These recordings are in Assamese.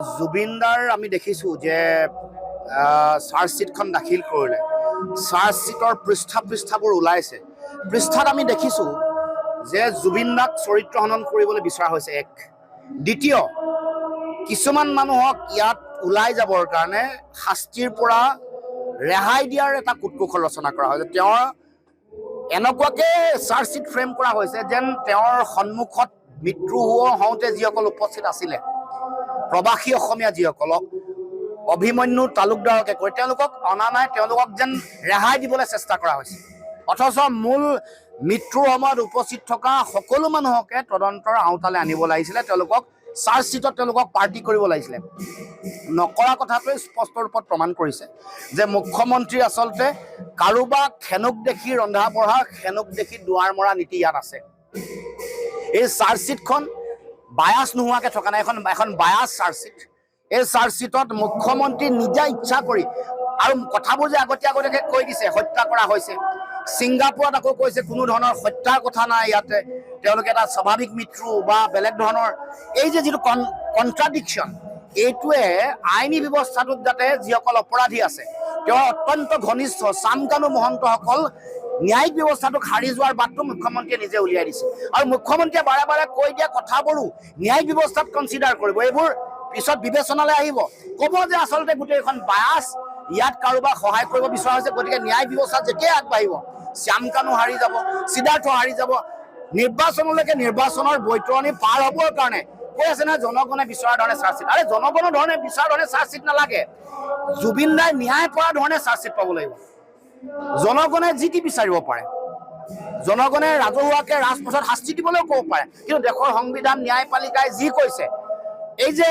জুবিনদাৰ আমি দেখিছোঁ যে চাৰ্জশ্বিটখন দাখিল কৰিলে চাৰ্জশ্বিটৰ পৃষ্ঠাবোৰ ওলাইছে। পৃষ্ঠাত আমি দেখিছোঁ যে জুবিনদাক চৰিত্ৰ হনন কৰিবলৈ বিচৰা হৈছে। এক দ্বিতীয়, কিছুমান মানুহক ইয়াত ওলাই যাবৰ কাৰণে শাস্তিৰ পৰা ৰেহাই দিয়াৰ এটা কুটকৌশল ৰচনা কৰা হৈছে। তেওঁৰ এনেকুৱাকৈ চাৰ্জশ্বিট ফ্ৰেম কৰা হৈছে যেন তেওঁৰ সন্মুখত মৃত্যু হওঁতে যিসকল উপস্থিত আছিলে, প্ৰবাসী অসমীয়া যিসকলক অভিমন্যু তালুকদাৰকে কৈ তেওঁলোকক অনা নাই, তেওঁলোকক যেন ৰেহাই দিবলৈ চেষ্টা কৰা হৈছে। অথচ মূল মৃত্যুৰ সময়ত উপস্থিত থকা সকলো মানুহকে তদন্তৰ আওতালৈ আনিব লাগিছিলে, তেওঁলোকক চাৰ্জশ্বিটত তেওঁলোকক পাৰ্টি কৰিব লাগিছিলে। নকৰা কথাটোৱে স্পষ্ট ৰূপত প্ৰমাণ কৰিছে যে মুখ্যমন্ত্ৰী আচলতে কাৰোবাক খেনুক দেখি ৰন্ধা বঢ়া, খেনুক দেখি দুৱাৰ মৰা নীতি ইয়াত আছে। এই চাৰ্জশ্বিটখন বায়াছ নোহোৱাকৈ থকা নাই, এখন বায়াছ চাৰ্জশ্বিট। এই চাৰ্জশ্বিটত মুখ্যমন্ত্ৰী নিজা ইচ্ছা কৰি আৰু কথাবোৰ যে আগতীয়াকৈ কৈ দিছে হত্যা কৰা হৈছে। ছিংগাপুৰত আকৌ কৈছে কোনো ধৰণৰ হত্যাৰ কথা নাই, ইয়াতে তেওঁলোকে এটা স্বাভাৱিক মৃত্যু বা বেলেগ ধৰণৰ এই যে যিটো কণ্ট্ৰাডিকশ্যন, এইটোৱে আইনী ব্যৱস্থাটোত যাতে যিসকল অপৰাধী আছে তেওঁৰ অত্যন্ত ঘনিষ্ঠ চামকানু মহন্তসকল ন্যায়িক ব্যৱস্থাটোক হাৰি যোৱাৰ বাটটো মুখ্যমন্ত্ৰীয়ে নিজে উলিয়াই দিছে। আৰু মুখ্যমন্ত্ৰীয়ে বাৰে বাৰে কৈ দিয়া কথাবোৰো ন্যায়িক ব্যৱস্থাত কনচিডাৰ কৰিব, এইবোৰ পিছত বিবেচনালৈ আহিব। ক'ব যে আচলতে গোটেইখন বায়াছ, ইয়াত কাৰোবাক সহায় কৰিব বিচৰা হৈছে, গতিকে ন্যায় ব্যৱস্থা যেতিয়াই আগবাঢ়িব শ্যামকানু হাৰি যাব, সিদ্ধাৰ্থ হাৰি যাব, নিৰ্বাচনলৈকে নিৰ্বাচনৰ বৈতৰণি পাৰ হ'বৰ কাৰণে কৈ আছে নহয় জনগণে বিচৰা ধৰণে চাৰ্জশ্বিট। আৰে জনগণৰ ধৰণে বিচৰা ধৰণে চাৰ্জশ্বিট নালাগে, জুবিন দাই ন্যায় পৰা ধৰণে চাৰ্জশ্বিট পাব লাগিব। জনগণে যি টি বিচাৰিব পাৰে, জনগণে ৰাজহুৱাকৈ ৰাজপথত শাস্তি দিবলৈও ক'ব পাৰে, কিন্তু দেশৰ সংবিধান ন্যায়পালিকাই যি কৈছে, এই যে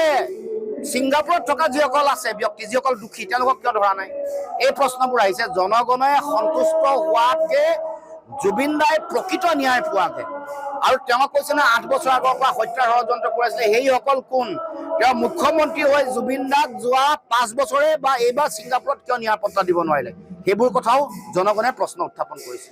ছিংগাপুৰত থকা যিসকল আছে ব্যক্তি, যিসকল দোষী, তেওঁলোকক কিয় ধৰা নাই? এই প্ৰশ্নবোৰ আহিছে। জনগণে সন্তুষ্ট হোৱাতকৈ জুবিন দাই প্ৰকৃত ন্যায় পোৱাকৈ, আৰু তেওঁক কৈছে না 8 বছৰ আগৰ পৰা হত্যাৰ ষড়যন্ত্ৰ কৰিছিলে, সেইসকল কোন? তেওঁ মুখ্যমন্ত্ৰী হৈ জুবিন দাক যোৱা 5 বছৰে বা এইবাৰ ছিংগাপুৰত কিয় নিৰাপত্তা দিব নোৱাৰিলে? সেইবোৰ কথাও জনগণে প্ৰশ্ন উত্থাপন কৰিছে।